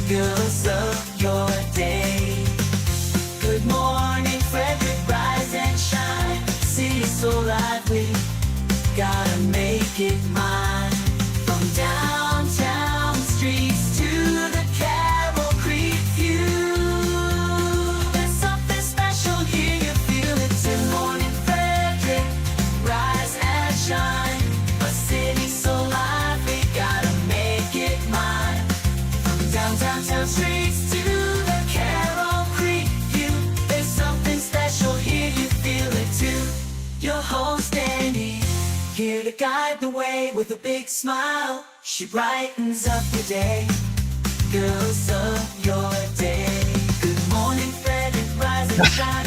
Girls of your day. Good morning, Frederick, rise and shine. City's so lively, gotta make it mine. From downtown streets to the Carroll Creek view, there's something special here, you feel it. Good morning, Frederick, rise and shine. A city so lively, gotta make it mine. From downtown streets to the Carroll Creek view, there's something special here, you feel it too. Your host Dani, here to guide the way with a big smile. She brightens up your day. Girls of your day. Good morning, Frederick, rise and shine.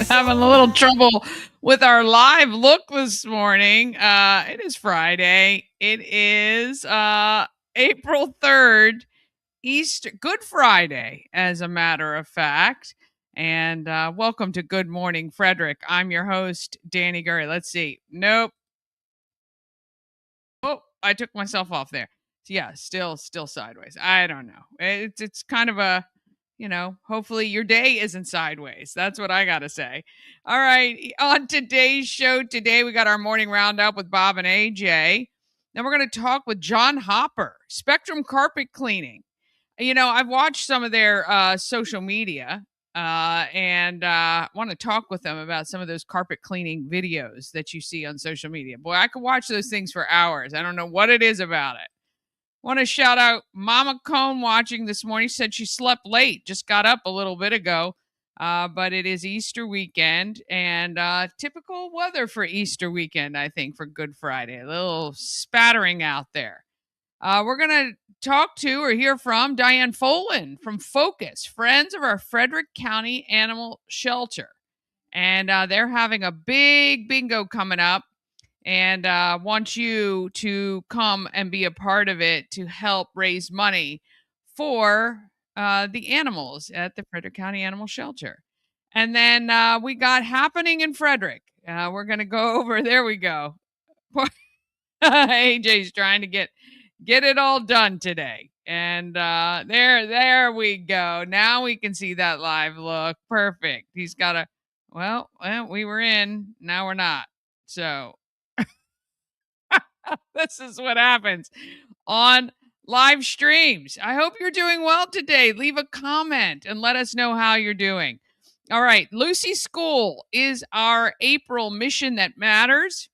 Having a little trouble with our live look this morning. It is Friday. It is April 3rd, Good Friday, as a matter of fact. And welcome to Good Morning Frederick. I'm your host, Dani Gurrie. Let's see. Nope. Oh, I took myself off there. Yeah, still sideways. I don't know. It's kind of a, hopefully your day isn't sideways. That's what I got to say. All right. On today's show today, we got our morning roundup with Bob and AJ. Then we're going to talk with John Hopper, Spectrum Carpet Cleaning. I've watched some of their social media and want to talk with them about some of those carpet cleaning videos that you see on social media. Boy, I could watch those things for hours. I don't know what it is about it. Want to shout out Mama Cone watching this morning. Said she slept late, just got up a little bit ago. But it is Easter weekend and typical weather for Easter weekend, I think, for Good Friday. A little spattering out there. We're going to talk to or hear from Diane Foland from FFOCAS, Friends of our Frederick County Animal Shelter. And they're having a big bingo coming up and want you to come and be a part of it to help raise money for the animals at the Frederick County Animal Shelter. And then we got Happening in Frederick. We're going to go over, there we go. AJ's trying to get it all done today. And there we go. Now we can see that live look. Perfect. He's got well, we were in, now we're not. So this is what happens on live streams. I hope you're doing well today. Leave a comment and let us know how you're doing. All right. Lucy School is our April mission that matters.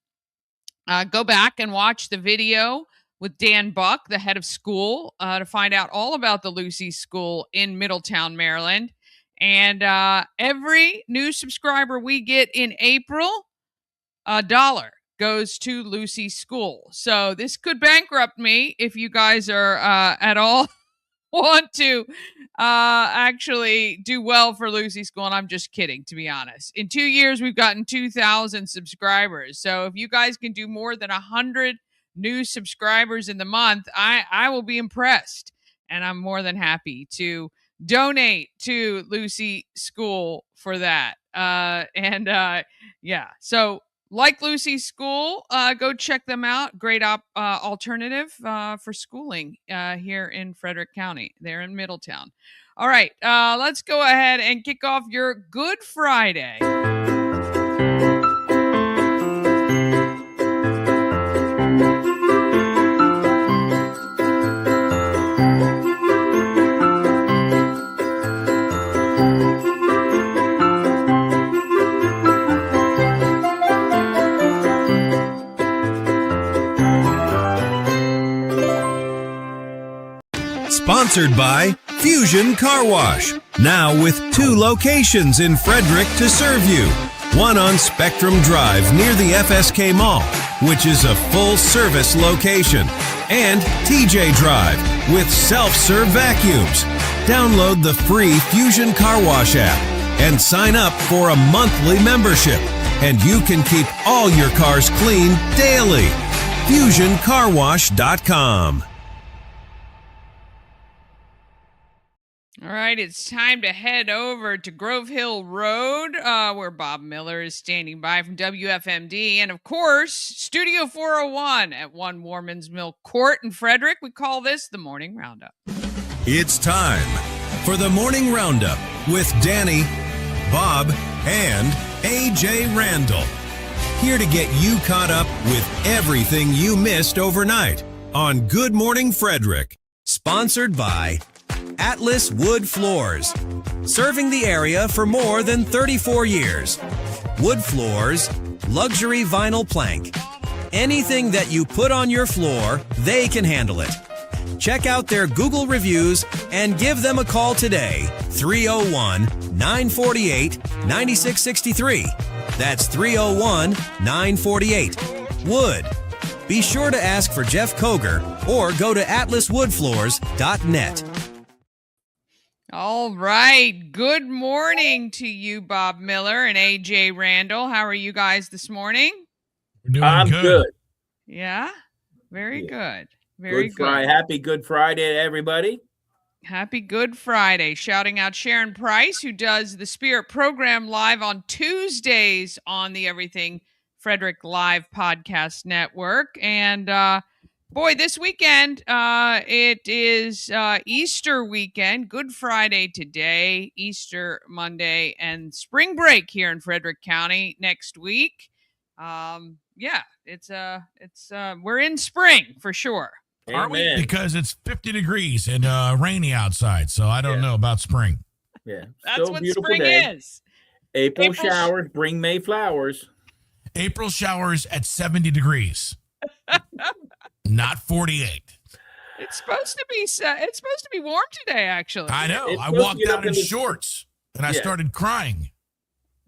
Go back and watch the video with Dan Buck, the head of school, to find out all about the Lucy School in Middletown, Maryland. And every new subscriber we get in April, $1 goes to Lucy School. So this could bankrupt me if you guys are at all want to actually do well for Lucy School. And I'm just kidding, to be honest. In 2 years, we've gotten 2,000 subscribers. So if you guys can do more than 100 new subscribers in the month, I will be impressed. And I'm more than happy to donate to Lucy School for that. Yeah. So like Lucy School, go check them out. Great alternative for schooling here in Frederick County. They're in Middletown. All right, let's go ahead and kick off your Good Friday. Sponsored by Fusion Car Wash. Now with 2 locations in Frederick to serve you. One on Spectrum Drive near the FSK Mall, which is a full-service location. And TJ Drive with self-serve vacuums. Download the free Fusion Car Wash app and sign up for a monthly membership. And you can keep all your cars clean daily. FusionCarWash.com. All right, it's time to head over to Grove Hill Road, where Bob Miller is standing by from WFMD. And, of course, Studio 401 at 1 Warman's Mill Court in Frederick. We call this the Morning Roundup. It's time for the Morning Roundup with Dani, Bob, and AJ Randall. Here to get you caught up with everything you missed overnight on Good Morning Frederick. Sponsored by Atlas Wood Floors. Serving the area for more than 34 years. Wood floors, luxury vinyl plank. Anything that you put on your floor, they can handle it. Check out their Google reviews and give them a call today. 301-948-9663. That's 301-948. Wood. Be sure to ask for Jeff Koger or go to atlaswoodfloors.net. All right. Good morning to you, Bob Miller and AJ Randall. How are you guys this morning? We're doing I'm good. Yeah? Very Yeah. good. Very Good Friday. Happy Good Friday to everybody. Happy Good Friday. Shouting out Sharon Price, who does the Spirit program live on Tuesdays on the Everything Frederick Live Podcast Network. And boy, this weekend, it is Easter weekend, Good Friday today, Easter Monday, and spring break here in Frederick County next week. Yeah, it's we're in spring for sure. Aren't we? Amen. Because it's 50 degrees and rainy outside, so I don't Yeah. know about spring. Yeah. That's Still a what beautiful spring day. is. April April showers bring May flowers. April showers at 70 degrees, not 48. It's supposed to be warm today, actually. I know. It's I supposed to walked get out up in in the- shorts and I Yeah. started crying.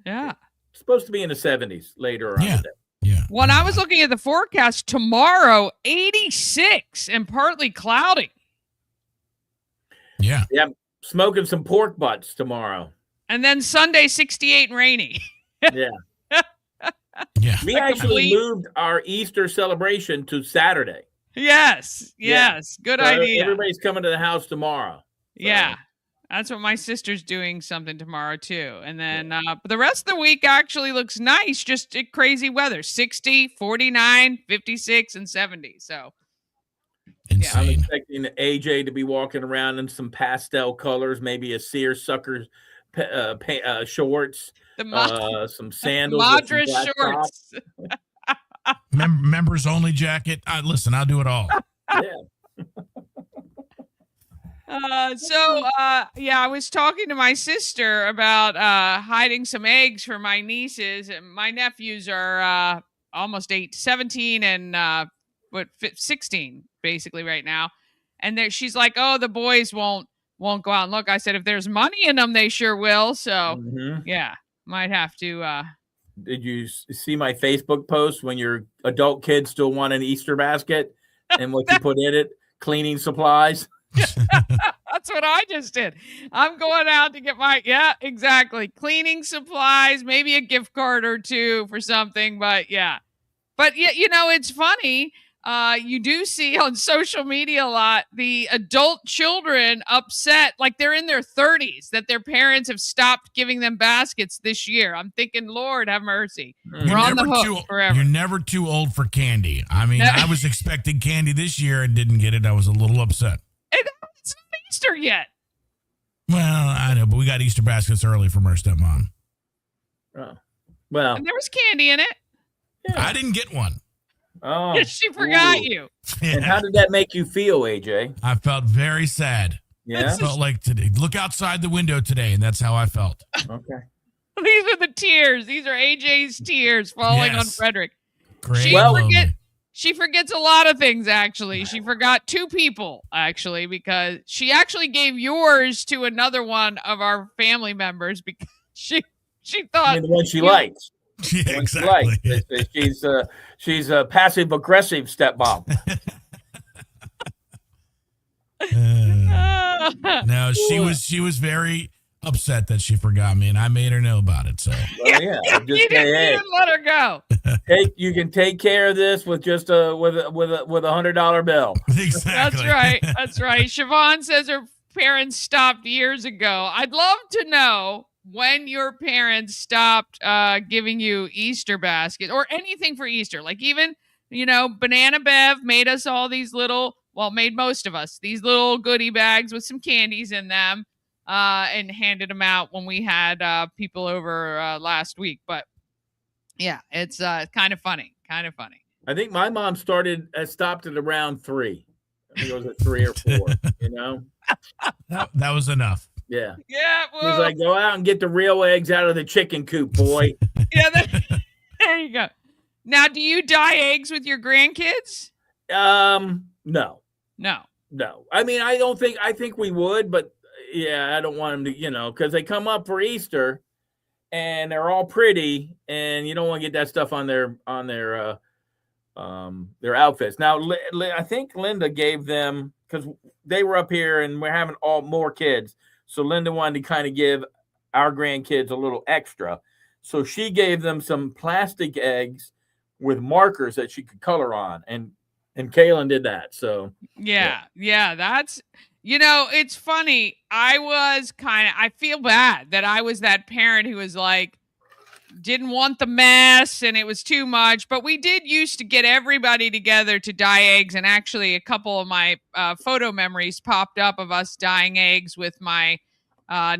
Yeah. It's supposed to be in the 70s later on Yeah. today. Yeah. When I was looking at the forecast tomorrow, 86 and partly cloudy. Yeah. Yeah. Smoking some pork butts tomorrow. And then Sunday, 68 and rainy. Yeah. Yeah. We A actually complete- moved our Easter celebration to Saturday. Yes. Yeah. Yes. Good So idea. Everybody's coming to the house tomorrow. Yeah. That's what my sister's doing something tomorrow too. And then but the rest of the week actually looks nice, just crazy weather. 60, 49, 56 and 70. So, I'm Insane. expecting AJ to be walking around in some pastel colors, maybe a seersucker shorts, the some sandals, with some Madra black tops. shorts. Members only jacket. Listen, I'll do it all. Yeah. I was talking to my sister about hiding some eggs for my nieces. And my nephews are almost 17 and 16 basically right now. And she's like, "Oh, the boys won't go out and look." I said, "If there's money in them, they sure will." So Mhm. yeah, might have to. Did you see my Facebook post when your adult kids still want an Easter basket and what you put in it? Cleaning supplies. That's what I just did. I'm going out to get exactly. Cleaning supplies, maybe a gift card or two for something, but yeah, it's funny. You do see on social media a lot the adult children upset, like they're in their 30s, that their parents have stopped giving them baskets this year. I'm thinking, Lord have mercy. We're on the hook forever. You're never too old for candy. I mean, I was expecting candy this year and didn't get it. I was a little upset. It's not Easter yet. Well, I know, but we got Easter baskets early from our stepmom. Oh, well, And there was candy in it. yeah. I didn't get one. Oh, She forgot ooh. you. And how did that make you feel, AJ? I felt very sad. Yeah. Felt like today. Look outside the window today, and that's how I felt. Okay. These are the tears. These are AJ's tears falling on Yes. Frederick. Great. She Well- She forgets a lot of things, actually. She forgot two people, actually, because she actually gave yours to another one of our family members because she I thought mean, the one she likes. Yeah, The one she exactly. likes. She's a passive aggressive stepmom. No, she was very upset that she forgot me, and I made her know about it. So Well, yeah. you Just say, hey, didn't let her go. you can take care of this with just with a $100 bill. exactly. That's right. Siobhan says her parents stopped years ago. I'd love to know when your parents stopped giving you Easter baskets or anything for Easter. Like even, Banana Bev made us all these little made most of us these little goodie bags with some candies in them, and handed them out when we had people over last week. But yeah, it's kind of funny. I think my mom stopped at around 3. I think it was at 3 or 4. That was enough. Yeah. Yeah. He was like, go out and get the real eggs out of the chicken coop, boy. Yeah. There you go. Now, do you dye eggs with your grandkids? No. I mean, I think we would, but yeah, I don't want them to, because they come up for Easter and they're all pretty, and you don't want to get that stuff on their outfits. Now, I think Linda gave them, because they were up here and we're having more kids. So Linda wanted to kind of give our grandkids a little extra. So she gave them some plastic eggs with markers that she could color on. And Kaylin did that. So yeah, that's, it's funny. I feel bad that I was that parent who was like, didn't want the mess and it was too much, but we did used to get everybody together to dye eggs. And actually a couple of my photo memories popped up of us dyeing eggs with my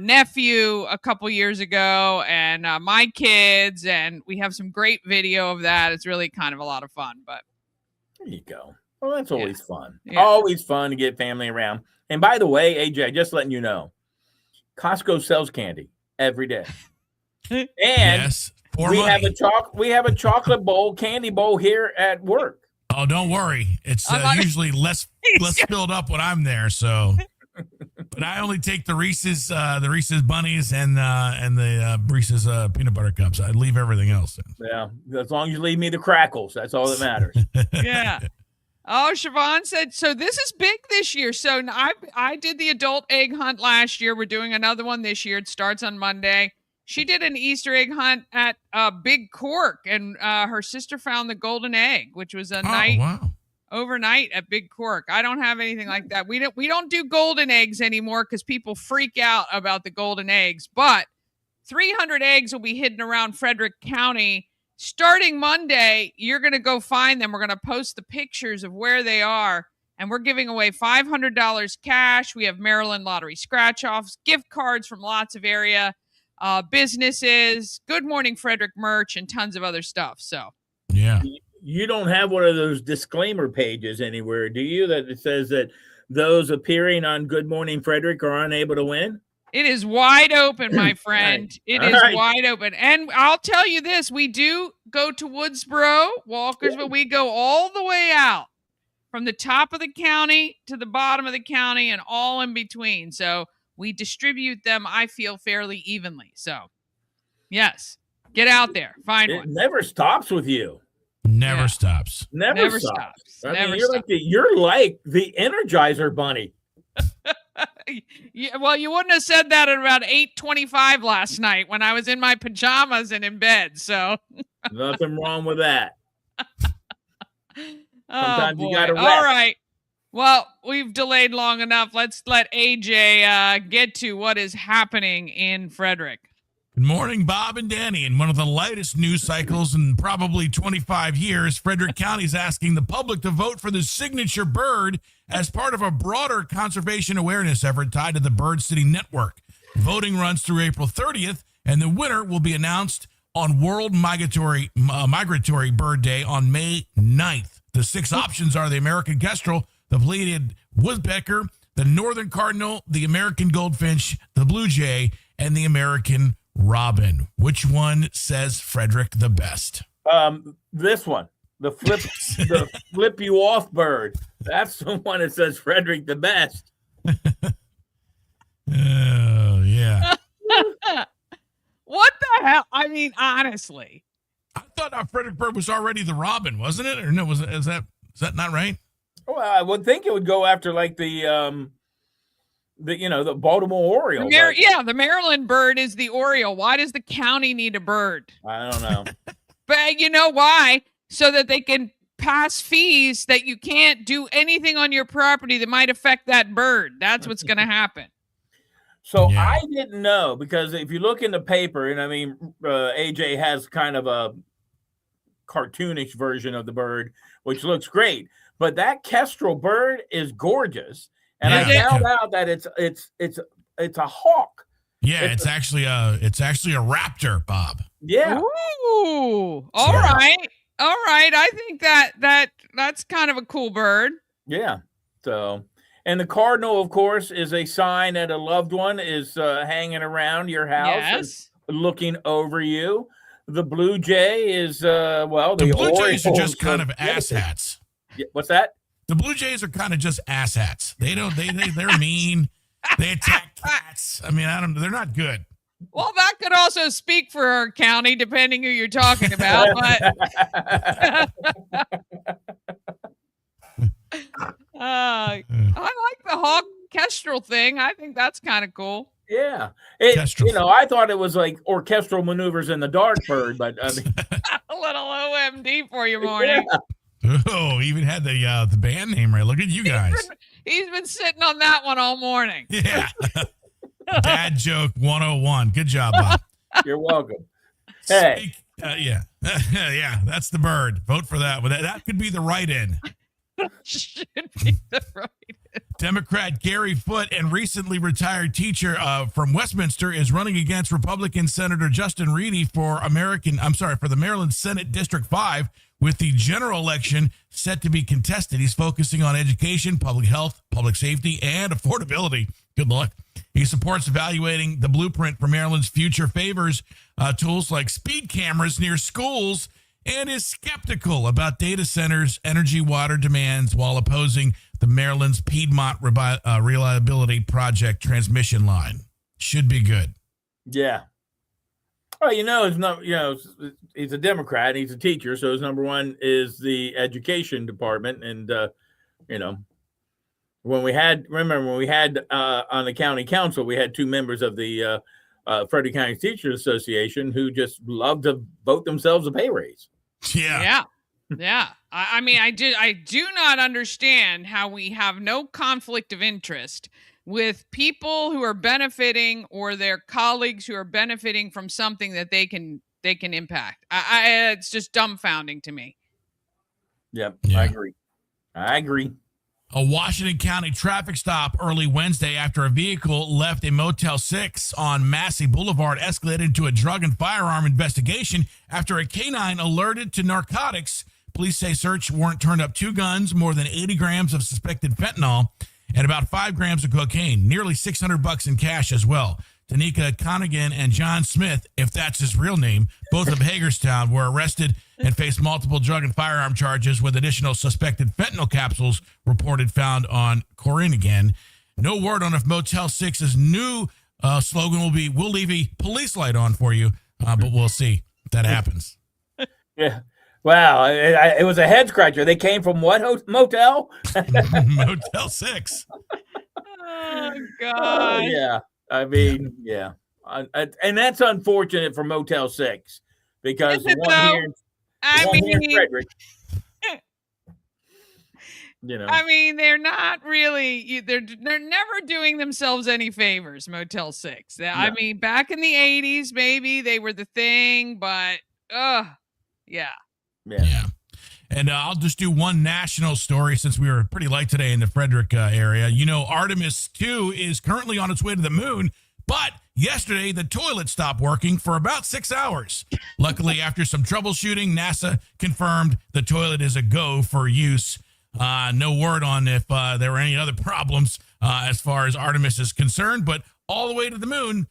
nephew a couple years ago and my kids. And we have some great video of that. It's really kind of a lot of fun, but there you go. Well, that's always fun. Yeah. Always fun to get family around. And by the way, AJ, just letting you know, Costco sells candy every day. And yes, we have a chocolate bowl, candy bowl here at work. Oh, don't worry. It's usually less filled up when I'm there. So, but I only take the Reese's bunnies and the Reese's peanut butter cups. I leave everything else in. Yeah, as long as you leave me the crackles, that's all that matters. Yeah. Oh, Siobhan said, so this is big this year. So I did the adult egg hunt last year. We're doing another one this year. It starts on Monday. She did an Easter egg hunt at Big Cork, and her sister found the golden egg, which was a overnight at Big Cork. I don't have anything like that. We don't do golden eggs anymore because people freak out about the golden eggs. But 300 eggs will be hidden around Frederick County. Starting Monday, you're going to go find them. We're going to post the pictures of where they are, and we're giving away $500 cash. We have Maryland Lottery scratch-offs, gift cards from lots of area businesses, Good Morning Frederick merch, and tons of other stuff. So, yeah. You don't have one of those disclaimer pages anywhere, do you? That it says that those appearing on Good Morning Frederick are unable to win? It is wide open, my friend. Right. It is wide open. And I'll tell you this, we do go to Woodsboro, Walkers, but we go all the way out from the top of the county to the bottom of the county and all in between. So we distribute them, I feel, fairly evenly. So, yes, get out there. Find one. It never stops with you. Never stops. Never stops. You're like the Energizer Bunny. Yeah, well, you wouldn't have said that at about 8:25 last night when I was in my pajamas and in bed. So nothing wrong with that. Sometimes you gotta rest. All right. Well, we've delayed long enough. Let's let AJ get to what is happening in Frederick. Good morning, Bob and Dani. In one of the lightest news cycles in probably 25 years, Frederick County is asking the public to vote for the signature bird as part of a broader conservation awareness effort tied to the Bird City Network. Voting runs through April 30th, and the winner will be announced on World Migratory Bird Day on May 9th. The 6 options are the American kestrel, the pleated woodpecker, the northern cardinal, the American goldfinch, the blue jay, and the American robin. Which one says Frederick the best? This one, the flip you off bird. That's the one that says Frederick the best. Oh, yeah. What the hell? I mean, honestly, I thought our Frederick bird was already the robin, wasn't it? Or no, is that not right? Well, I would think it would go after like the Baltimore Oriole. The Maryland bird is the Oriole. Why does the county need a bird? I don't know. But you know why? So that they can pass fees that you can't do anything on your property that might affect that bird. That's what's going to happen. So yeah. I didn't know, because if you look in the paper, and I mean, AJ has kind of a cartoonish version of the bird, which looks great. but that kestrel bird is gorgeous. And Yeah. I found out that it's a hawk. Yeah, it's actually a raptor, Bob. Yeah. Ooh. All right. I think that's kind of a cool bird. Yeah. So, and the cardinal, of course, is a sign that a loved one is hanging around your house Yes. and looking over you. The blue jay is The Blue Jays are just kind of Orioles. asshats. Yeah, what's that? The Blue Jays are kind of just asshats. They're mean. They attack cats. I mean, they're not good. Well, that could also speak for our county, depending who you're talking about. But I like the hawk kestrel thing. I think that's kind of cool. Yeah. Kestrel. I thought it was like orchestral maneuvers in the dark bird, but I mean, A little OMD for your morning. Oh, even had the band name right. Look at you guys. He's been sitting on that one all morning. Yeah. Dad joke 101. Good job, Bob. you're welcome. Hey. Yeah. Yeah, that's the bird. Vote for that. Well, that could be the write-in. Should be the right. Democrat Gary Foote and recently retired teacher from Westminster is running against Republican Senator Justin Reedy for the Maryland Senate District 5 with the general election set to be contested. He's focusing on education, public health, public safety, and affordability. Good luck. He supports evaluating the blueprint for Maryland's future favors tools like speed cameras near schools and is skeptical about data centers' energy water demands while opposing the Maryland's Piedmont Reliability Project transmission line. Should be good. Yeah. Well, it's not, he's a Democrat, he's a teacher, so his number one is the education department. And, when we had on the county council, we had two members of the Frederick County Teachers Association who just love to vote themselves a pay raise. Yeah. Yeah. I mean, I do not understand how we have no conflict of interest with people who are benefiting or their colleagues who are benefiting from something that they can impact. It's just dumbfounding to me. Yep, Yeah. I agree. A Washington County traffic stop early Wednesday after a vehicle left a Motel 6 on Massey Boulevard escalated into a drug and firearm investigation after a canine alerted to narcotics. Police say search warrant turned up 2 guns, more than 80 grams of suspected fentanyl, and about 5 grams of cocaine, nearly $600 in cash as well. Danica Connigan and John Smith, if that's his real name, both of Hagerstown, were arrested and faced multiple drug and firearm charges with additional suspected fentanyl capsules reported found on Corrigan. No word on if Motel 6's new slogan will be, "We'll leave a police light on for you," but we'll see if that happens. Yeah. Wow. It was a head scratcher. They came from what motel? Motel 6. Oh, God. Yeah. I mean, yeah. And that's unfortunate for Motel 6 because Is the it one though? here, I the one here in mean, Frederick, I mean, they're not really. They're never doing themselves any favors. Motel 6. I No. mean, back in the 80s, maybe they were the thing, but yeah. Yeah. And I'll just do one national story since we were pretty light today in the Frederick area. Artemis 2 is currently on its way to the moon, but yesterday the toilet stopped working for about 6 hours. Luckily, after some troubleshooting, NASA confirmed the toilet is a go for use. No word on if there were any other problems as far as Artemis is concerned, but all the way to the moon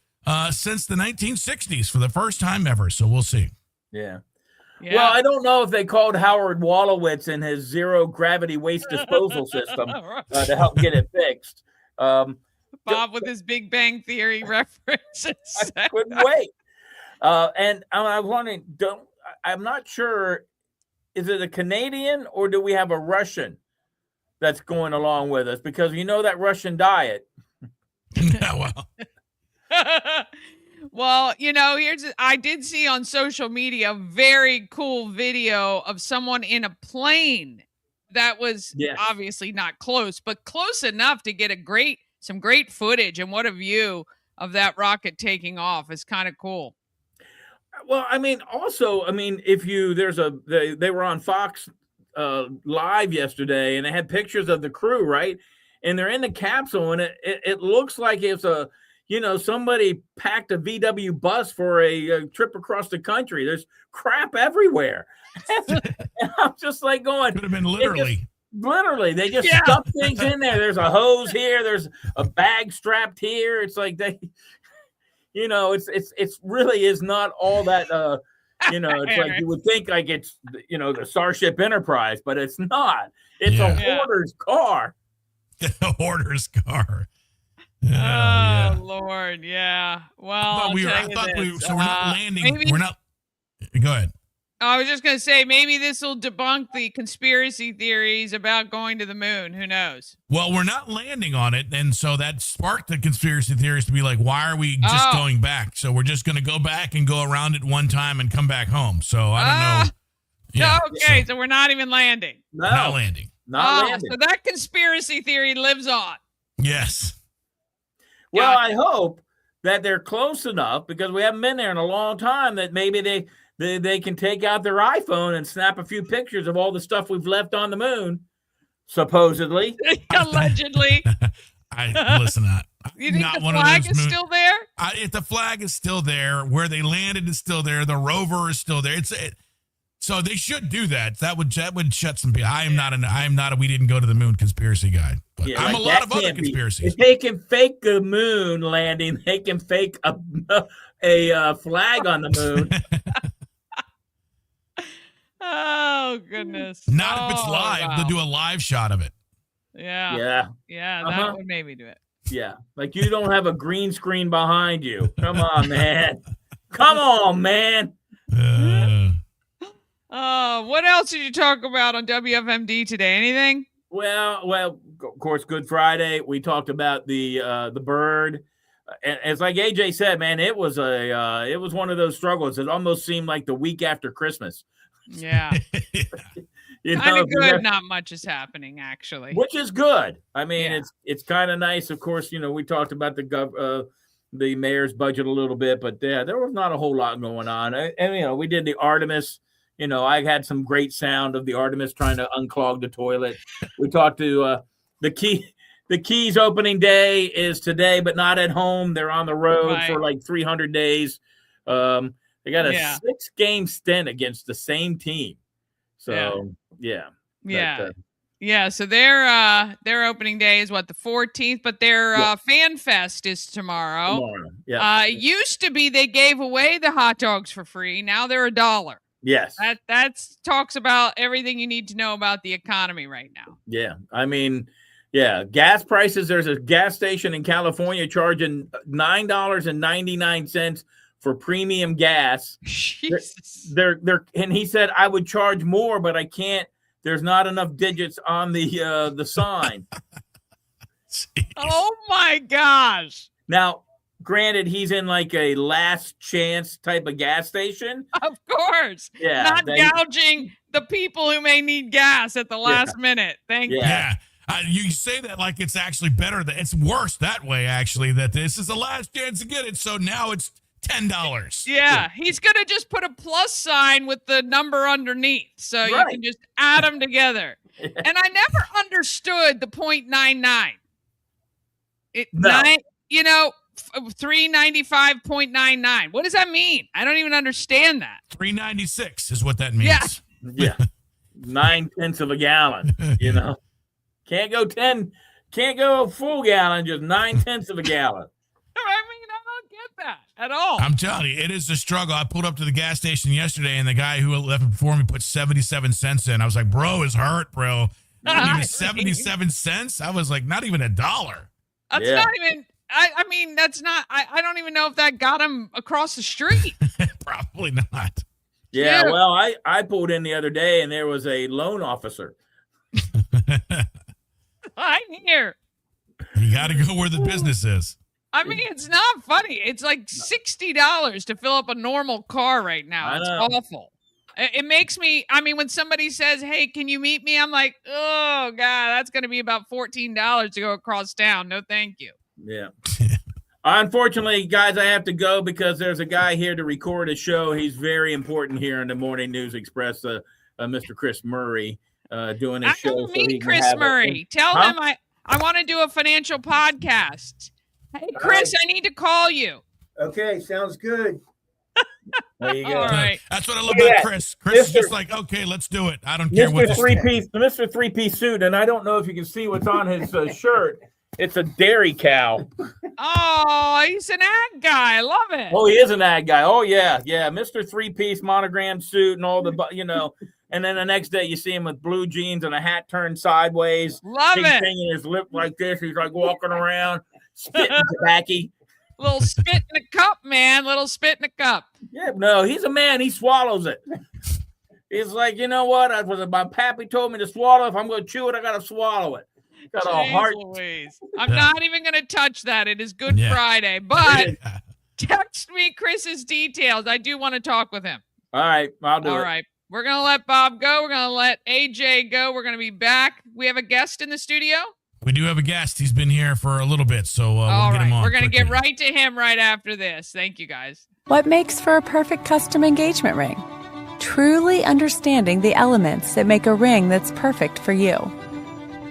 since the 1960s for the first time ever. So we'll see. Yeah. Yeah. Well, I don't know if they called Howard Wolowitz and his zero gravity waste disposal system to help get it fixed. Bob with his Big Bang Theory references. I couldn't wait. And I was wondering, I'm not sure, is it a Canadian or do we have a Russian that's going along with us? Because that Russian diet. Yeah, well. Well, I did see on social media a very cool video of someone in a plane that was obviously not close, but close enough to get some great footage. And what a view of that rocket taking off is kind of cool. Well, I mean, also, if they were on Fox live yesterday, and they had pictures of the crew, right? And they're in the capsule, and it looks like it's somebody packed a VW bus for a trip across the country. There's crap everywhere. And I'm just like going, Could have been literally. Literally, they just stuff things in there. There's a hose here. There's a bag strapped here. It's like it's really is not all that. It's like you would think like it's the Starship Enterprise, but it's not. It's a hoarder's car. A hoarder's car. Lord, yeah. Well, so we're not landing. Maybe, we're not. Go ahead. I was just going to say, maybe this will debunk the conspiracy theories about going to the moon. Who knows? Well, we're not landing on it. And so that sparked the conspiracy theories to be like, why are we just going back? So we're just going to go back and go around it one time and come back home. So I don't know. Yeah, okay, so we're not even landing. No. Not landing. Not landing. So that conspiracy theory lives on. Yes. Well, I hope that they're close enough, because we haven't been there in a long time, that maybe they can take out their iPhone and snap a few pictures of all the stuff we've left on the moon, supposedly. Allegedly. Listen. You think the flag is still there? If the flag is still there, where they landed is still there, the rover is still there. So they should do that. That would shut some people. I am not a we didn't go to the moon conspiracy guy. But I'm a lot of other conspiracies. If they can fake the moon landing, they can fake a flag on the moon. Oh, goodness. Not if it's live. Wow. They'll do a live shot of it. Yeah. That would maybe do it. Yeah. Like you don't have a green screen behind you. Come on, man. Come on, man. What else did you talk about on WFMD today? Anything? Well, of course, Good Friday. We talked about the bird. It's like AJ said, man, it was one of those struggles. It almost seemed like the week after Christmas. Yeah. Kind of good. Not much is happening, actually. Which is good. I mean, it's kind of nice. Of course, we talked about the mayor's budget a little bit, but there was not a whole lot going on. And we did the Artemis. I had some great sound of the Artemis trying to unclog the toilet. We talked to the Keys opening day is today, but not at home. They're on the road for like 300 days. They got a 6-game stint against the same team. So, So their opening day is the 14th, but their Fan Fest is tomorrow. Yeah. It used to be they gave away the hot dogs for free. Now they're $1. Yes. That talks about everything you need to know about the economy right now. Yeah. I mean, gas prices. There's a gas station in California charging $9.99 for premium gas. Jesus. They're and he said I would charge more, but I can't. There's not enough digits on the sign. Oh my gosh. Now, granted, he's in like a last chance type of gas station. Of course. Yeah. Not gouging the people who may need gas at the last minute. Thank you. Yeah. You say that like it's actually better. It's worse that way, actually, that this is the last chance to get it. So now it's $10. Yeah. He's going to just put a plus sign with the number underneath. So you can just add them together. And I never understood the 0.99. No. 395.99. What does that mean? I don't even understand that. 396 is what that means. Yeah. 9/10 of a gallon, Can't go full gallon, just 9/10 of a gallon. I mean, I don't get that at all. I'm telling you, it is a struggle. I pulled up to the gas station yesterday, and the guy who left before me put 77 cents in. I was like, bro, it's hurt, bro. Not even 77 cents? I was like, not even $1. That's not even... I mean, that's not... I don't even know if that got him across the street. Probably not. Yeah, well, I pulled in the other day, and there was a loan officer. I'm here. You got to go where the business is. I mean, it's not funny. It's like $60 to fill up a normal car right now. It's awful. It makes me, when somebody says, hey, can you meet me? I'm like, oh, God, that's going to be about $14 to go across town. No, thank you. Yeah. Unfortunately, guys, I have to go because there's a guy here to record a show. He's very important here in the Morning News Express, Mr. Chris Murray. doing his show. So he Meet can Chris have Murray. Tell Huh? him I want to do a financial podcast. Hey, Chris, I need to call you. Okay, sounds good. There you go. All right. That's what I love Look at about that. Chris. Chris is Mr. just like, okay, let's do it. I don't care what Mr. Three-Piece suit, and I don't know if you can see what's on his shirt. It's a dairy cow. Oh, he's an ad guy. I love it. Oh, he is an ad guy. Oh, yeah. Mr. Three-Piece monogram suit and all the, and then the next day you see him with blue jeans and a hat turned sideways. Love it. Hanging his lip like this. He's like walking around, spitting tobacco. Little spit in a cup, man. Little spit in a cup. Yeah, no, he's a man. He swallows it. He's like, you know what? My pappy told me to swallow. If I'm going to chew it, I got to swallow it. Got a heart. Louise. I'm not even going to touch that. It is Good Friday. But text me Chris's details. I do want to talk with him. All right, I'll do it. All right. We're going to let Bob go. We're going to let AJ go. We're going to be back. We have a guest in the studio. We do have a guest. He's been here for a little bit, so we'll get him on. We're going to quickly. get right to him right after this. Thank you, guys. What makes for a perfect custom engagement ring? Truly understanding the elements that make a ring that's perfect for you.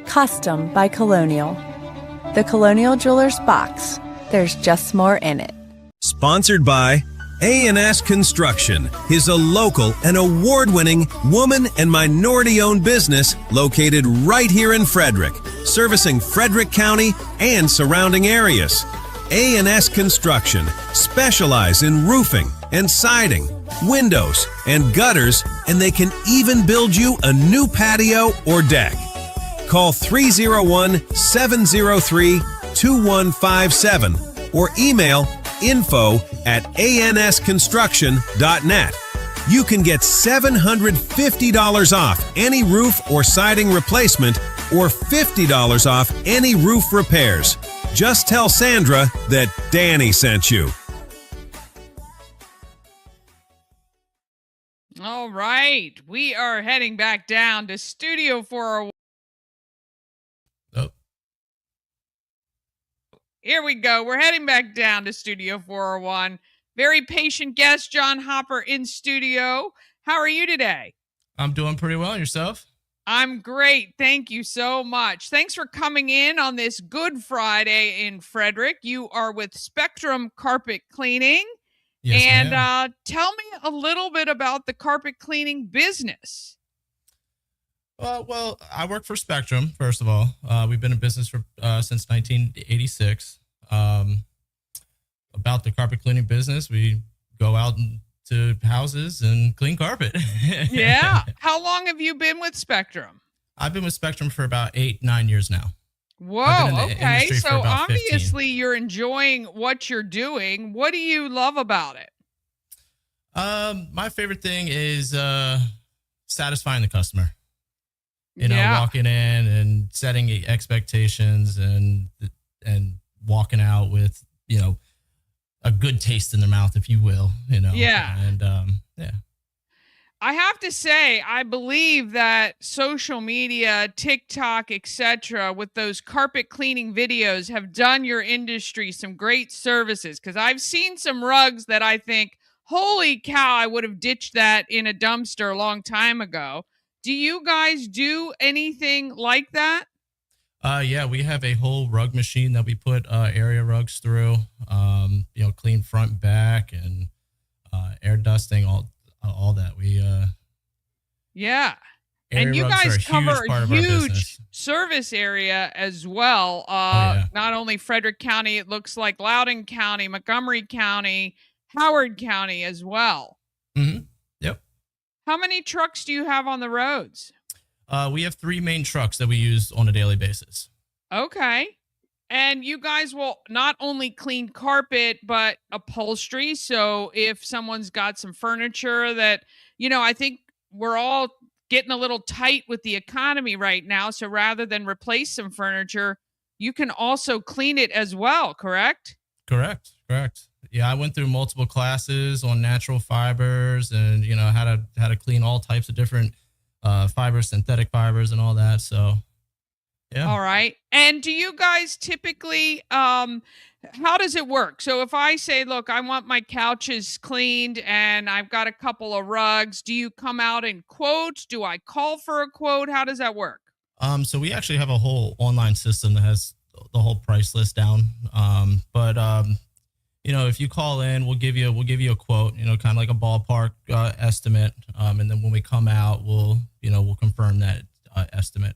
Custom by Colonial. The Colonial Jewelers box. There's just more in it. Sponsored by A&S Construction is a local and award-winning woman and minority-owned business located right here in Frederick, servicing Frederick County and surrounding areas. A&S Construction specialize in roofing and siding, windows and gutters, and they can even build you a new patio or deck. Call 301-703-2157 or email info@ansconstruction.net. You can get $750 off any roof or siding replacement or $50 off any roof repairs. Just tell Sandra that Dani sent you. All right. We are heading back down to Studio 401. Here we go. We're heading back down to Studio 401. Very patient guest, John Hopper, in studio. How are you today? I'm doing pretty well. Yourself? I'm great. Thank you so much. Thanks for coming in on this Good Friday in Frederick. You are with Spectrum Carpet Cleaning. Yes, and ma'am. Tell me a little bit about the carpet cleaning business. Well, I work for Spectrum, first of all. We've been in business for since 1986. About the carpet cleaning business, we go out to houses and clean carpet. Yeah. How long have you been with Spectrum? I've been with Spectrum for about 8-9 years now. Whoa, okay. industry for So about 15. obviously you're enjoying what you're doing. What do you love about it? My favorite thing is satisfying the customer. Walking in and setting expectations and walking out with, a good taste in their mouth, if you will, Yeah. And yeah. I have to say, I believe that social media, TikTok, etc., with those carpet cleaning videos have done your industry some great services, because I've seen some rugs that I think, holy cow, I would have ditched that in a dumpster a long time ago. Do you guys do anything like that? Yeah, we have a whole rug machine that we put area rugs through, clean front and back and air dusting, all that. Yeah. Area And you rugs are guys a huge cover part a of our huge business. service area as well. Yeah. Not only Frederick County, it looks like Loudoun County, Montgomery County, Howard County as well. Mm-hmm. Yep. How many trucks do you have on the roads? We have 3 main trucks that we use on a daily basis. Okay. And you guys will not only clean carpet, but upholstery. So if someone's got some furniture that, I think we're all getting a little tight with the economy right now. So rather than replace some furniture, you can also clean it as well, correct? Correct. Yeah, I went through multiple classes on natural fibers and, how to clean all types of different fibers, synthetic fibers and all that. So Yeah. All right. And do you guys typically how does it work? So if I say, look, I want my couches cleaned and I've got a couple of rugs, do you come out and quote? Do I call for a quote? How does that work? So we actually have a whole online system that has the whole price list down. But if you call in, we'll give you a quote, kind of like a ballpark estimate. And then when we come out, we'll confirm that estimate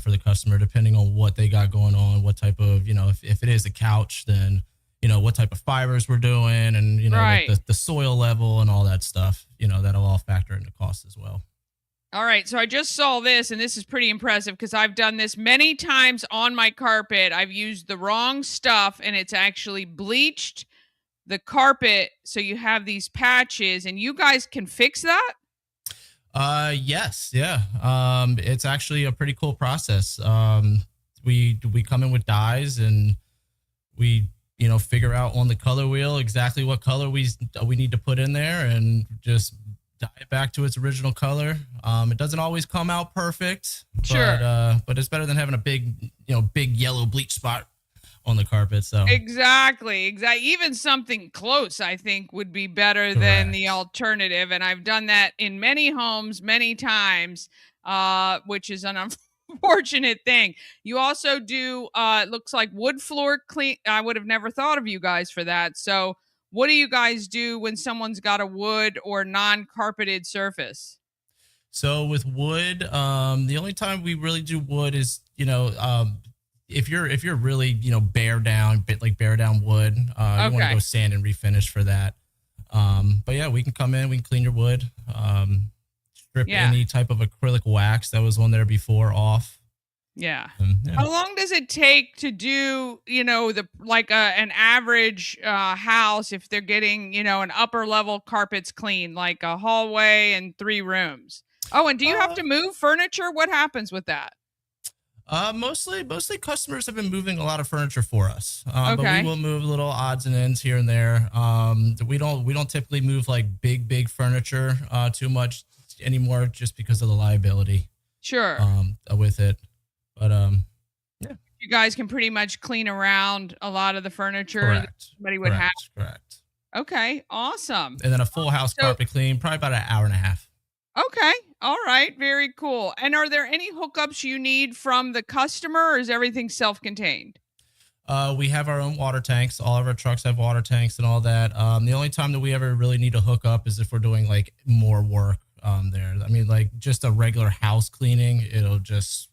for the customer, depending on what they got going on, what type of, if it is a couch, then, what type of fibers we're doing and, Right. like the soil level and all that stuff, that'll all factor into cost as well. All right, so I just saw this, and this is pretty impressive because I've done this many times on my carpet. I've used the wrong stuff, and it's actually bleached the carpet, so you have these patches, and you guys can fix that? Yes, yeah. It's actually a pretty cool process. We come in with dyes, and we figure out on the color wheel exactly what color we need to put in there, and just dye it back to its original color. It doesn't always come out perfect, Sure. but it's better than having a big yellow bleach spot on the carpet. So Exactly. Even something close, I think, would be better than the Correct. alternative. And I've done that in many homes many times, which is an unfortunate thing. You also do, it looks like wood floor clean. I would have never thought of you guys for that. So, what do you guys do when someone's got a wood or non-carpeted surface? So with wood, the only time we really do wood is, if you're really, bare down wood, you want to Okay. go sand and refinish for that. But yeah, we can come in, we can clean your wood, strip Yeah. any type of acrylic wax that was on there before off. Yeah. Yeah. How long does it take to do, an average house if they're getting, an upper level carpets clean, like a hallway and 3 rooms? Oh, and do you have to move furniture? What happens with that? Mostly customers have been moving a lot of furniture for us. But Okay. we will move little odds and ends here and there. We don't typically move like big furniture too much anymore, just because of the liability Sure. with it. But You guys can pretty much clean around a lot of the furniture that correct, somebody would have. correct. Okay. Awesome. And then a full house So- carpet clean, probably about an hour and a half. Okay. All right. Very cool. And are there any hookups you need from the customer, or is everything self-contained? We have our own water tanks. All of our trucks have water tanks and all that. The only time that we ever really need to hook up is if we're doing like more work there. I mean, like just a regular house cleaning, it'll just,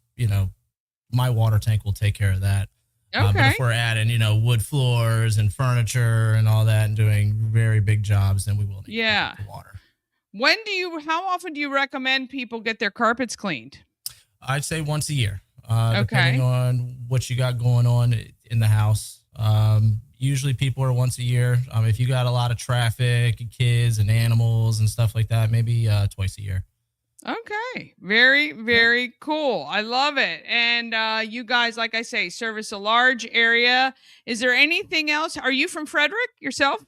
my water tank will take care of that. But Okay. if we're adding, wood floors and furniture and all that and doing very big jobs, then we will need to hook up the water. How often do you recommend people get their carpets cleaned? I'd say once a year, Okay. depending on what you got going on in the house. Usually people are once a year. If you got a lot of traffic, kids and animals and stuff like that, maybe twice a year. Okay. Very, very cool. I love it. And you guys, like I say, service a large area. Is there anything else? Are you from Frederick yourself?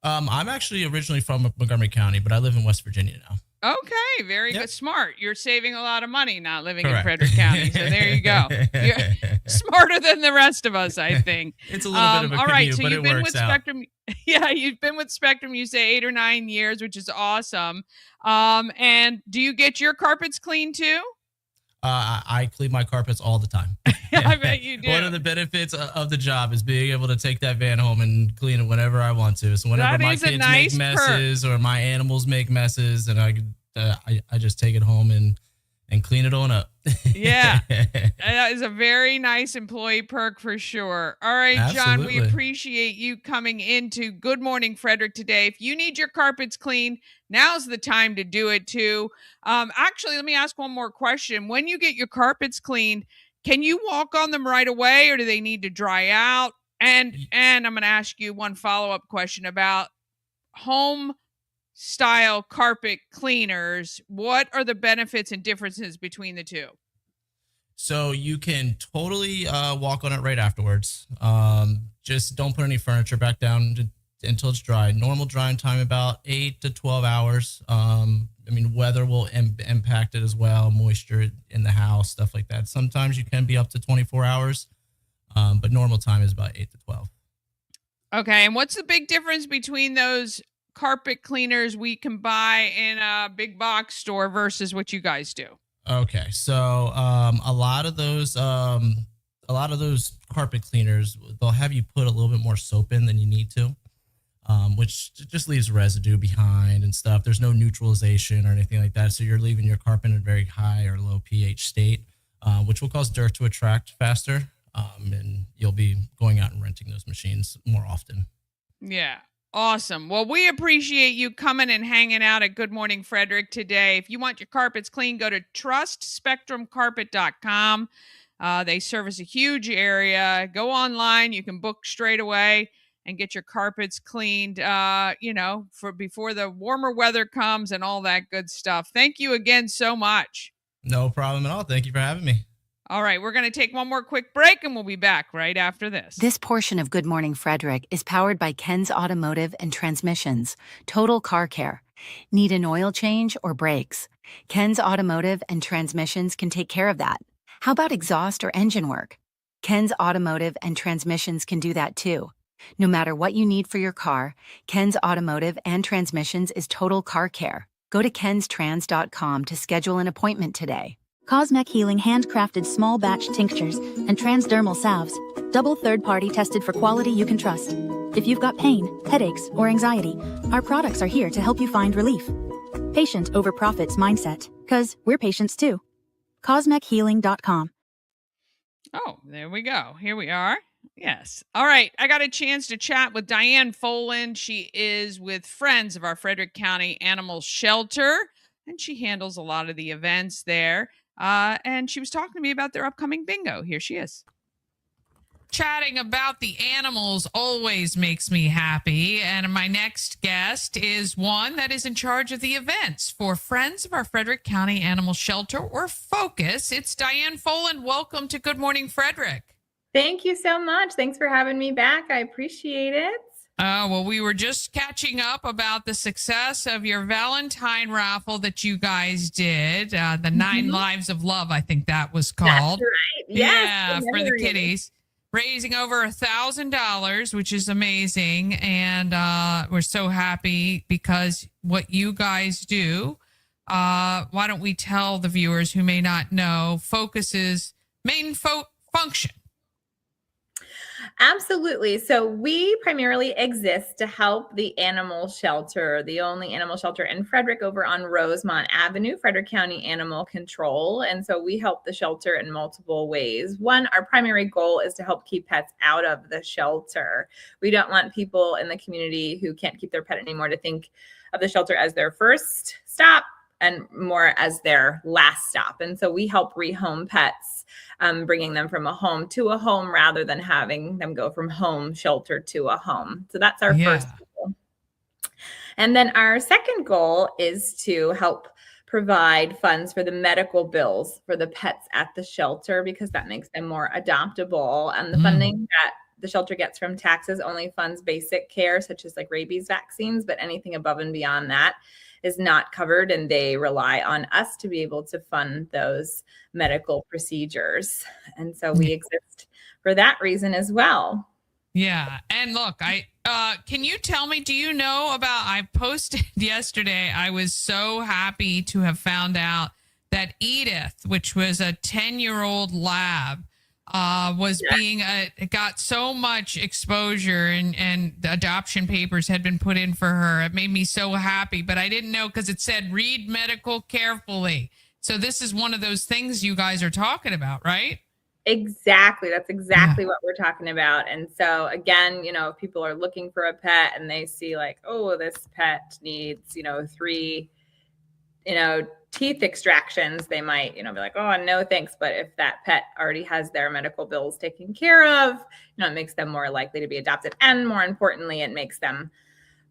I'm actually originally from Montgomery County, but I live in West Virginia now. Okay, very Yep. good. Smart. You're saving a lot of money not living in Correct. Frederick County. So there you go. You're smarter than the rest of us, I think. It's a little bit of a all right, commute, so but you've it been works with out. Spectrum. Yeah, you've been with Spectrum, you say 8 or 9 years, which is awesome. And do you get your carpets clean too? I clean my carpets all the time. I bet you do. One of the benefits of the job is being able to take that van home and clean it whenever I want to. So whenever That my is a kids nice make perk. messes or my animals make messes, and I just take it home and clean it on up. Yeah. That is a very nice employee perk for sure. All right, John, we Absolutely. appreciate you coming into Good Morning Frederick today. If you need your carpets cleaned, now's the time to do it too. Actually, let me ask one more question. When you get your carpets cleaned, can you walk on them right away, or do they need to dry out? And I'm going to ask you one follow-up question about home style carpet cleaners. What are the benefits and differences between the two? So you can totally walk on it right afterwards. Just don't put any furniture back down until it's dry. Normal drying time about 8 to 12 hours. I mean, weather will impact it as well, moisture in the house, stuff like that. Sometimes you can be up to 24 hours, but normal time is about 8 to 12. Okay, and what's the big difference between those carpet cleaners we can buy in a big box store versus what you guys do? Okay, so a lot of those carpet cleaners, they'll have you put a little bit more soap in than you need to, which just leaves residue behind and stuff. There's no neutralization or anything like that, so you're leaving your carpet in a very high or low pH state, which will cause dirt to attract faster, and you'll be going out and renting those machines more often. Yeah. Awesome. Well, we appreciate you coming and hanging out at Good Morning Frederick today. If you want your carpets clean, go to trustspectrumcarpet.com. They service a huge area. Go online. You can book straight away and get your carpets cleaned, for before the warmer weather comes and all that good stuff. Thank you again so much. No problem at all. Thank you for having me. All right, we're going to take one more quick break, and we'll be back right after this. This portion of Good Morning Frederick is powered by Ken's Automotive and Transmissions, Total Car Care. Need an oil change or brakes? Ken's Automotive and Transmissions can take care of that. How about exhaust or engine work? Ken's Automotive and Transmissions can do that too. No matter what you need for your car, Ken's Automotive and Transmissions is Total Car Care. Go to kenstrans.com to schedule an appointment today. Cosmec Healing handcrafted small batch tinctures and transdermal salves, double third-party tested for quality you can trust. If you've got pain, headaches, or anxiety, our products are here to help you find relief. Patient over profits mindset, 'cause we're patients too. CosmecHealing.com. Oh, there we go. Here we are. Yes. All right. I got a chance to chat with Diane Foland. She is with Friends of our Frederick County Animal Shelter, and she handles a lot of the events there. And she was talking to me about their upcoming bingo. Here she is. Chatting about the animals always makes me happy. And my next guest is one that is in charge of the events for Friends of our Frederick County Animal Shelter, or FFOCAS. It's Diane Foland. Welcome to Good Morning Frederick. Thank you so much. Thanks for having me back. I appreciate it. Well, we were just catching up about the success of your Valentine raffle that you guys did. The 9 Lives of Love, I think that was called. That's right. Yes, yeah, for the kitties. Raising over $1,000, which is amazing. And we're so happy because what you guys do, why don't we tell the viewers who may not know FFOCAS's main function? Absolutely. So we primarily exist to help the animal shelter, the only animal shelter in Frederick over on Rosemont Avenue, Frederick County Animal Control. And so we help the shelter in multiple ways. One, our primary goal is to help keep pets out of the shelter. We don't want people in the community who can't keep their pet anymore to think of the shelter as their first stop and more as their last stop. And so we help rehome pets, bringing them from a home to a home rather than having them go from home shelter to a home. So that's our first goal. And then our second goal is to help provide funds for the medical bills for the pets at the shelter, because that makes them more adoptable. And the funding that the shelter gets from taxes only funds basic care, such as like rabies vaccines, but anything above and beyond that is not covered, and they rely on us to be able to fund those medical procedures. And so we exist for that reason as well. Yeah. And look, can you tell me, do you know about, I posted yesterday, I was so happy to have found out that Edith, which was a 10-year-old lab, was being got so much exposure, and the adoption papers had been put in for her. It made me so happy, but I didn't know because it said read medical carefully. So this is one of those things you guys are talking about, right? Exactly. That's exactly what we're talking about. And so again, if people are looking for a pet and they see like, oh, this pet needs, 3, teeth extractions, they might, be like, oh, no, thanks. But if that pet already has their medical bills taken care of, it makes them more likely to be adopted. And more importantly, it makes them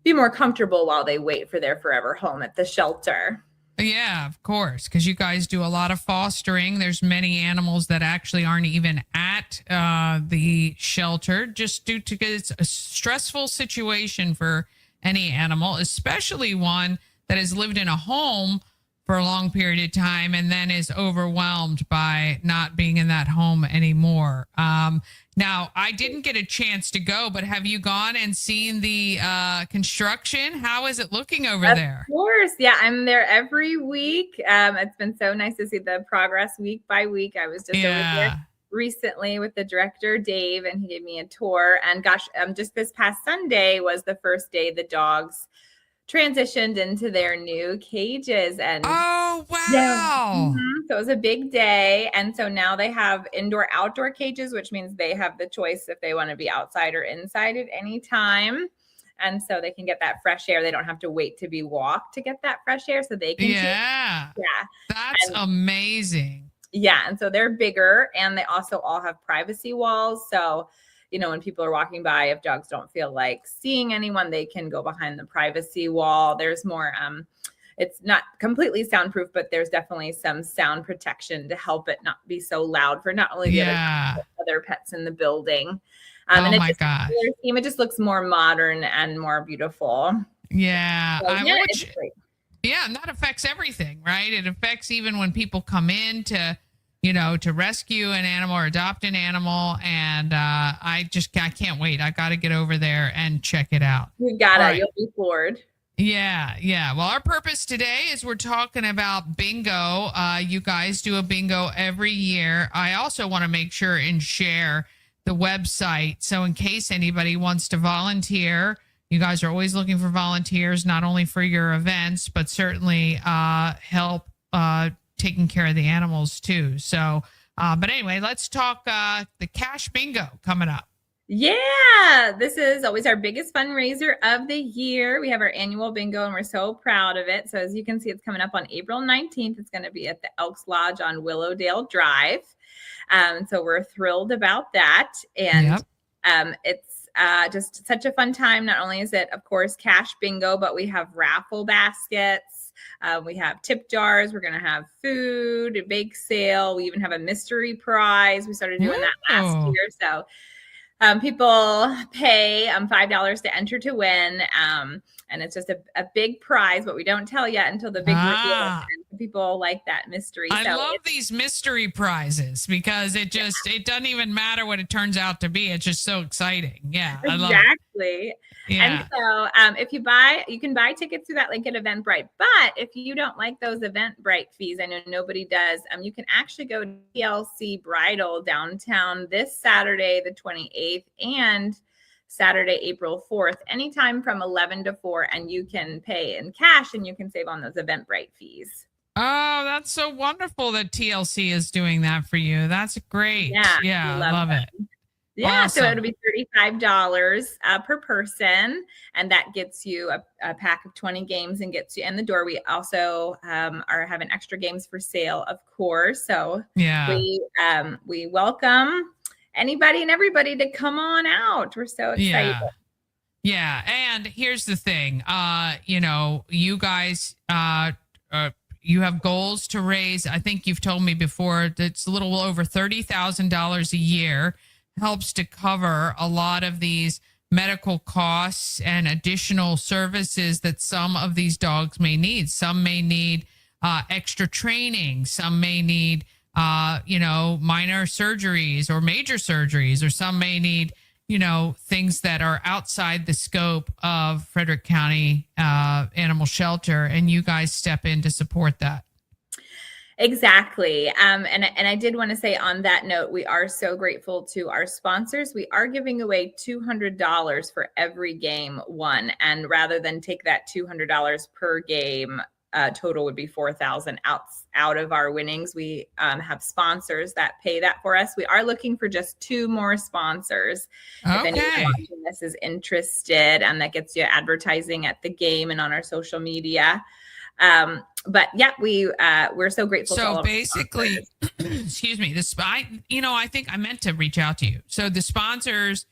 be more comfortable while they wait for their forever home at the shelter. Yeah, of course, because you guys do a lot of fostering. There's many animals that actually aren't even at the shelter, just due to, it's a stressful situation for any animal, especially one that has lived in a home for a long period of time and then is overwhelmed by not being in that home anymore. Now, I didn't get a chance to go, but have you gone and seen the construction? How is it looking over there? Of course. Yeah, I'm there every week. It's been so nice to see the progress week by week. I was just over there recently with the director, Dave, and he gave me a tour. And gosh, just this past Sunday was the first day the dogs transitioned into their new cages. And oh, wow. Yeah. So it was a big day. And so now they have indoor outdoor cages, which means they have the choice if they want to be outside or inside at any time. And so they can get that fresh air. They don't have to wait to be walked to get that fresh air. So they can That's amazing. Yeah. And so they're bigger, and they also all have privacy walls. So when people are walking by, if dogs don't feel like seeing anyone, they can go behind the privacy wall. There's more, it's not completely soundproof, but there's definitely some sound protection to help it not be so loud for not only the other pets in the building. And my gosh. It just looks more modern and more beautiful. Yeah. So, it's great. Yeah. And that affects everything, right? It affects even when people come in to rescue an animal or adopt an animal. And I can't wait. I got to get over there and check it out. You got it. You'll be floored. Yeah. Well, our purpose today is we're talking about bingo. You guys do a bingo every year. I also want to make sure and share the website. So in case anybody wants to volunteer, you guys are always looking for volunteers, not only for your events, but certainly help taking care of the animals too. So, but anyway, let's talk the cash bingo coming up. Yeah, this is always our biggest fundraiser of the year. We have our annual bingo, and we're so proud of it. So as you can see, it's coming up on April 19th. It's going to be at the Elks Lodge on Willowdale Drive. So we're thrilled about that. And it's just such a fun time. Not only is it, of course, cash bingo, but we have raffle baskets. We have tip jars. We're going to have food, a bake sale. We even have a mystery prize. We started doing that last year. So people pay $5 to enter to win. And it's just a big prize, but we don't tell yet until the big reveal. And people like that mystery. I love these mystery prizes because it doesn't even matter what it turns out to be. It's just so exciting. Yeah, I love it. Exactly. Yeah. And so if you can buy tickets through that link at Eventbrite. But if you don't like those Eventbrite fees, I know nobody does, you can actually go to TLC Bridal downtown this Saturday, the 28th, and Saturday, April 4th, anytime from 11 to 4, and you can pay in cash and you can save on those Eventbrite fees. Oh, that's so wonderful that TLC is doing that for you. That's great. Yeah, I love it. Yeah, awesome. So it'll be $35 per person, and that gets you a pack of 20 games and gets you in the door. We also are having extra games for sale, of course. So we welcome anybody and everybody to come on out. We're so excited. Yeah. And here's the thing, you guys, you have goals to raise. I think you've told me before that's a little over $30,000 a year, helps to cover a lot of these medical costs and additional services that some of these dogs may need. Some may need extra training. Some may need minor surgeries or major surgeries, or some may need, things that are outside the scope of Frederick County Animal Shelter, and you guys step in to support that. Exactly. And I did want to say on that note, we are so grateful to our sponsors. We are giving away $200 for every game won. And rather than take that $200 per game, total would be $4,000 out of our winnings. We have sponsors that pay that for us. We are looking for just 2 more sponsors. If anyone watching this is interested, and that gets you advertising at the game and on our social media. But yeah, we're so grateful. So basically, excuse me, I think I meant to reach out to you. So the sponsors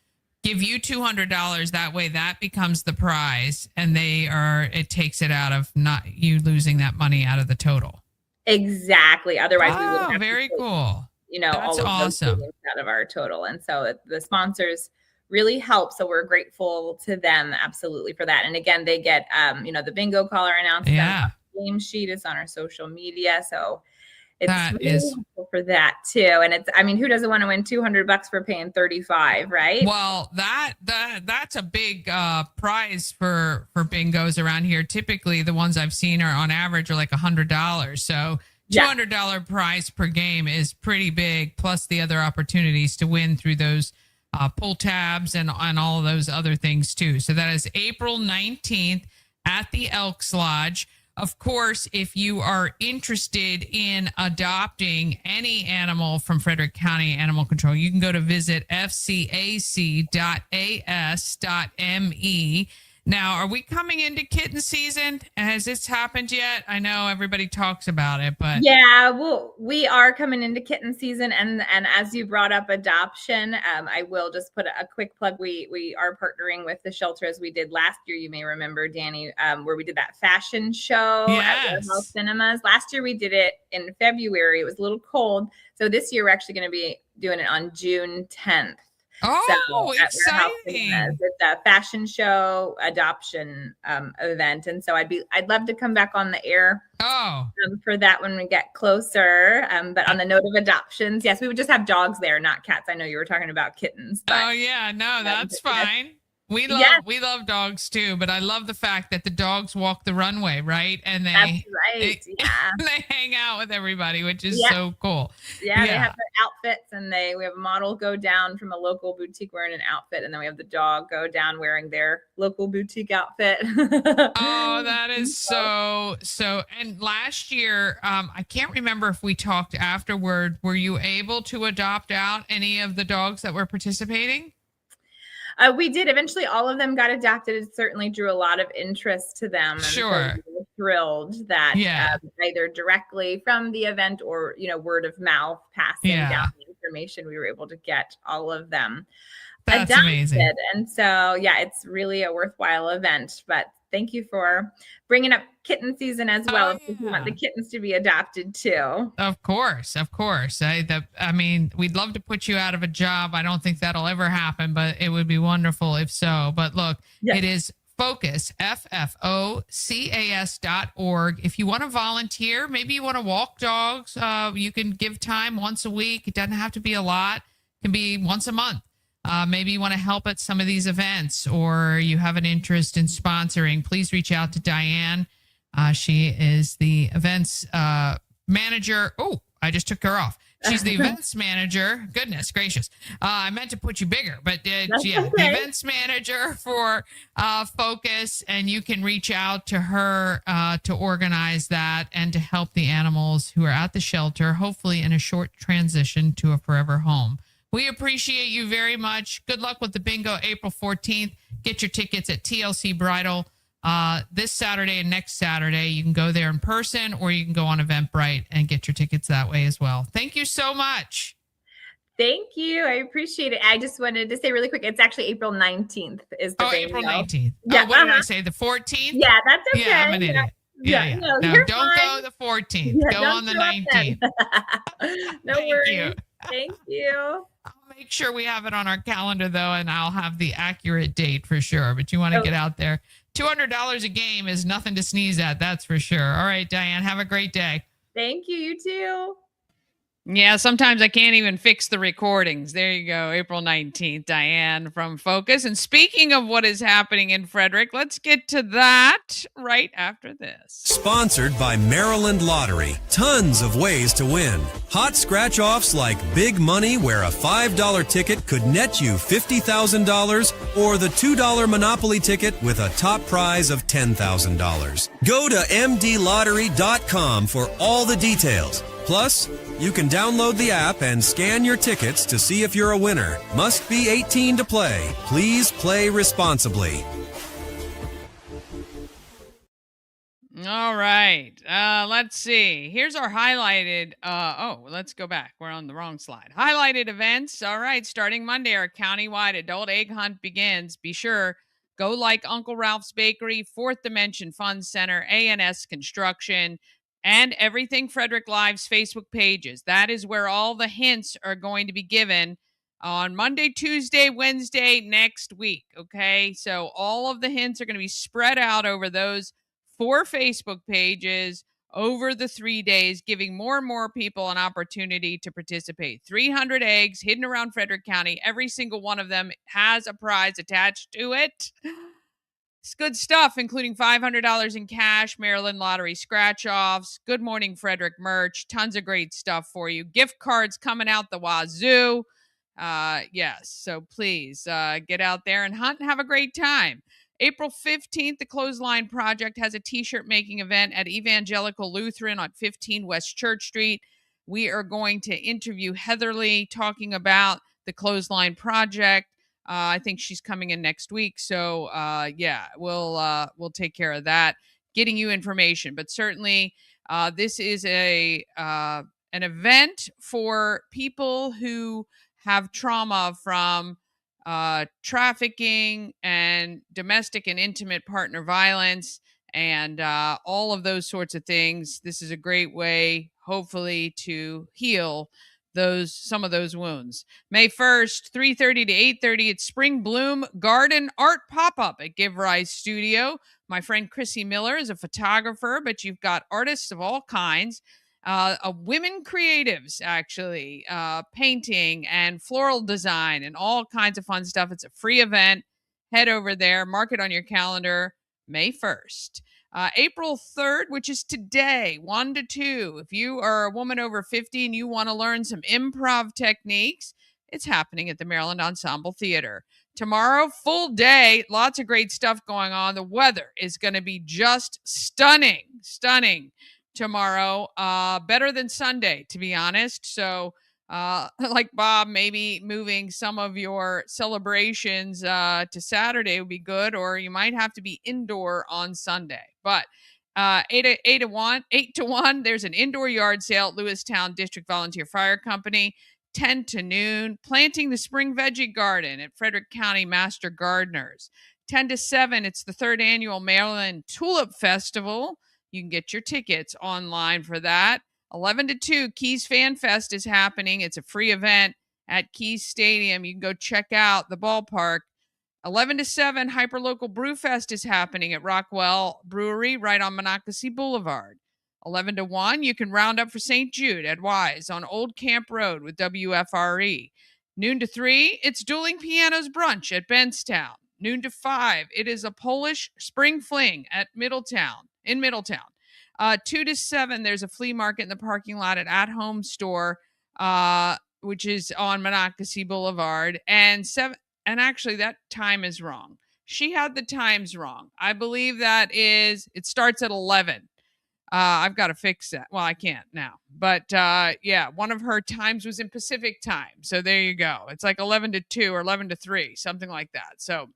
give you $200. That way that becomes the prize, and it takes it out of not you losing that money out of the total. Exactly. Otherwise we would have very cool. That's all of awesome. those Out of our total. And so the sponsors really help. So we're grateful to them absolutely for that. And again, they get, the bingo caller announcement. Yeah. Game sheet is on our social media. So it's That really is helpful for that too. And it's, who doesn't want to win $200 for paying 35, right? well, that's a big prize for bingos around here. Typically, the ones I've seen are on average are like $100. So $200 prize per game is pretty big. Plus the other opportunities to win through those pull tabs and all of those other things too. So that is April 19th at the Elks Lodge. Of course, if you are interested in adopting any animal from Frederick County Animal Control, you can go to visit fcac.as.me. Now, are we coming into kitten season? Has this happened yet? I know everybody talks about it, but yeah, well, we are coming into kitten season, and as you brought up adoption, I will just put a quick plug. We are partnering with the shelter as we did last year. You may remember, Dani, where we did that fashion show at Warehouse Cinemas. Last year we did it in February. It was a little cold, so this year we're actually going to be doing it on June 10th. Oh, exciting! It's a fashion show adoption event, and so I'd love to come back on the air for that when we get closer. But on the note of adoptions, yes, we would just have dogs there, not cats. I know you were talking about kittens. But, that's fine. We love dogs too, but I love the fact that the dogs walk the runway, right? And they they hang out with everybody, which is so cool. Yeah, they have their outfits, and we have a model go down from a local boutique wearing an outfit, and then we have the dog go down wearing their local boutique outfit. Oh, that is so. And last year, I can't remember if we talked afterward. Were you able to adopt out any of the dogs that were participating? We did. Eventually, all of them got adopted. It certainly drew a lot of interest to them. And sure. So we were thrilled that either directly from the event or, word of mouth passing down the information, we were able to get all of them adopted. Amazing. And so, it's really a worthwhile event. But thank you for bringing up kitten season as well. If you want the kittens to be adopted too. Of course. I mean, we'd love to put you out of a job. I don't think that'll ever happen, but it would be wonderful if so. But look, it is FFOCAS, FFOCAS.org. If you want to volunteer, maybe you want to walk dogs, you can give time once a week. It doesn't have to be a lot. It can be once a month. Maybe you want to help at some of these events, or you have an interest in sponsoring, please reach out to Diane. She is the events manager. Oh, I just took her off. She's the events manager. Goodness gracious. I meant to put you bigger, but the events manager for FFOCAS, and you can reach out to her to organize that and to help the animals who are at the shelter, hopefully in a short transition to a forever home. We appreciate you very much. Good luck with the bingo April 14th. Get your tickets at TLC Bridal this Saturday and next Saturday. You can go there in person, or you can go on Eventbrite and get your tickets that way as well. Thank you so much. Thank you. I appreciate it. I just wanted to say really quick, it's actually April 19th is the bingo. April 19th. Yeah, what did I say? The 14th? Yeah, that's okay. Yeah, I'm an idiot. Yeah. No, don't go the 14th. Go on the 19th. No worries. Thank you. I'll make sure we have it on our calendar, though, and I'll have the accurate date for sure. But you want to get out there. $200 a game is nothing to sneeze at. That's for sure. All right, Diane, have a great day. Thank you. You too. Yeah, sometimes I can't even fix the recordings. There you go. April 19th, Diane from FFOCAS. And speaking of what is happening in Frederick, let's get to that right after this. Sponsored by Maryland Lottery. Tons of ways to win. Hot scratch-offs like big money, where a $5 ticket could net you $50,000, or the $2 Monopoly ticket with a top prize of $10,000. Go to mdlottery.com for all the details. Plus, you can download the app and scan your tickets to see if you're a winner. Must be 18 to play. Please play responsibly. All right. Let's see. Here's our highlighted. Let's go back. We're on the wrong slide. Highlighted events. All right. Starting Monday, our countywide adult egg hunt begins. Be sure, go like Uncle Ralph's Bakery, Fourth Dimension Fun Center, A&S Construction, and Everything Frederick Live's Facebook pages. That is where all the hints are going to be given on Monday, Tuesday, Wednesday next week. Okay. So all of the hints are going to be spread out over those 4 Facebook pages over the 3 days, giving more and more people an opportunity to participate. 300 eggs hidden around Frederick County. Every single one of them has a prize attached to it. It's good stuff, including $500 in cash, Maryland Lottery scratch-offs, Good Morning Frederick merch, tons of great stuff for you. Gift cards coming out the wazoo. Yes, so please get out there and hunt and have a great time. April 15th, the Clothesline Project has a t-shirt making event at Evangelical Lutheran on 15 West Church Street. We are going to interview Heatherly talking about the Clothesline Project. I think she's coming in next week. So yeah, we'll take care of that, getting you information. But certainly this is an event for people who have trauma from trafficking and domestic and intimate partner violence and all of those sorts of things. This is a great way, hopefully, to heal some of those wounds. May 1st, 3:30 to 8:30 at Spring Bloom Garden Art Pop-Up at Give Rise Studio. My friend Chrissy Miller is a photographer, but you've got artists of all kinds. Women creatives, actually, painting and floral design and all kinds of fun stuff. It's a free event. Head over there, mark it on your calendar, May 1st. April 3rd, which is today, 1 to 2. If you are a woman over 50 and you want to learn some improv techniques, it's happening at the Maryland Ensemble Theater. Tomorrow, full day, lots of great stuff going on. The weather is going to be just stunning tomorrow. Better than Sunday, to be honest. So, like Bob, maybe moving some of your celebrations to Saturday would be good, or you might have to be indoor on Sunday. But 8 to 1, there's an indoor yard sale at Lewistown District Volunteer Fire Company. 10 to noon, planting the spring veggie garden at Frederick County Master Gardeners. 10 to 7, it's the 3rd annual Maryland Tulip Festival. You can get your tickets online for that. 11 to 2, Keys Fan Fest is happening. It's a free event at Keys Stadium. You can go check out the ballpark. 11 to 7, Hyperlocal Brew Fest is happening at Rockwell Brewery right on Monocacy Boulevard. 11 to 1, you can round up for St. Jude at Wise on Old Camp Road with WFRE. Noon to 3, it's Dueling Pianos Brunch at Benstown. Noon to 5, it is a Polish Spring Fling at Middletown. 2 to 7, there's a flea market in the parking lot at Home Store, which is on Monocacy Boulevard. And actually, that time is wrong. She had the times wrong. I believe it starts at 11. I've got to fix that. Well, I can't now. But yeah, one of her times was in Pacific time. So there you go. It's like 11 to 2 or 11 to 3, something like that. So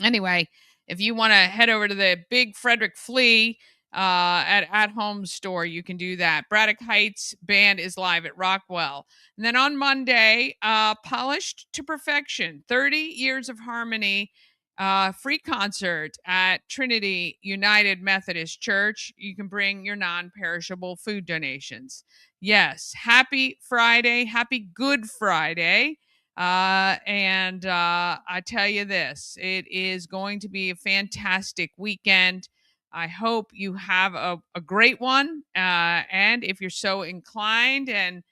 anyway, if you want to head over to the Big Frederick Flea at Home Store, you can do that. Braddock Heights Band is live at Rockwell. And then on Monday, Polished to Perfection, 30 Years of Harmony, free concert at Trinity United Methodist Church. You can bring your non-perishable food donations. Yes, happy Friday, happy Good Friday. And I tell you this, it is going to be a fantastic weekend. I hope you have a great one. And if you're so inclined and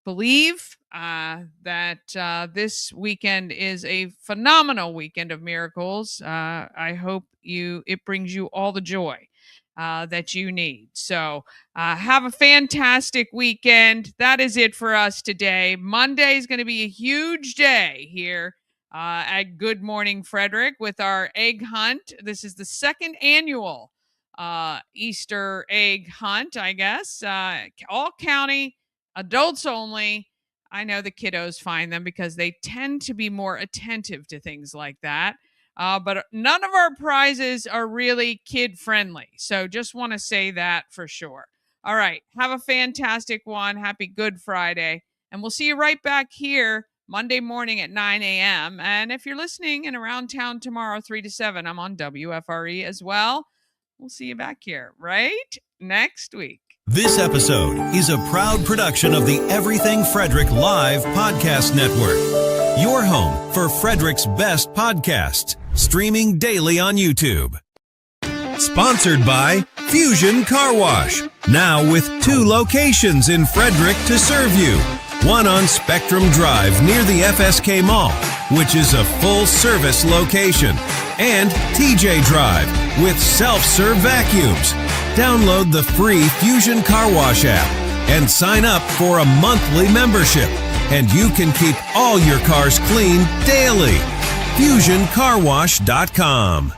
believe that this weekend is a phenomenal weekend of miracles, I hope it brings you all the joy that you need. So have a fantastic weekend. That is it for us today. Monday is going to be a huge day here at Good Morning Frederick with our egg hunt. This is the 2nd annual Easter egg hunt, I guess. All county, adults only. I know the kiddos find them because they tend to be more attentive to things like that. But none of our prizes are really kid friendly. So just want to say that for sure. All right. Have a fantastic one. Happy Good Friday. And we'll see you right back here Monday morning at 9 a.m. And if you're listening and around town tomorrow, 3 to 7, I'm on WFRE as well. We'll see you back here right next week. This episode is a proud production of the Everything Frederick Live Podcast Network. Your home for Frederick's best podcasts, streaming daily on YouTube. Sponsored by Fusion Car Wash, now with 2 locations in Frederick to serve you. One on Spectrum Drive near the FSK Mall, which is a full-service location, and TJ Drive with self-serve vacuums. Download the free Fusion Car Wash app and sign up for a monthly membership, and you can keep all your cars clean daily. FusionCarWash.com.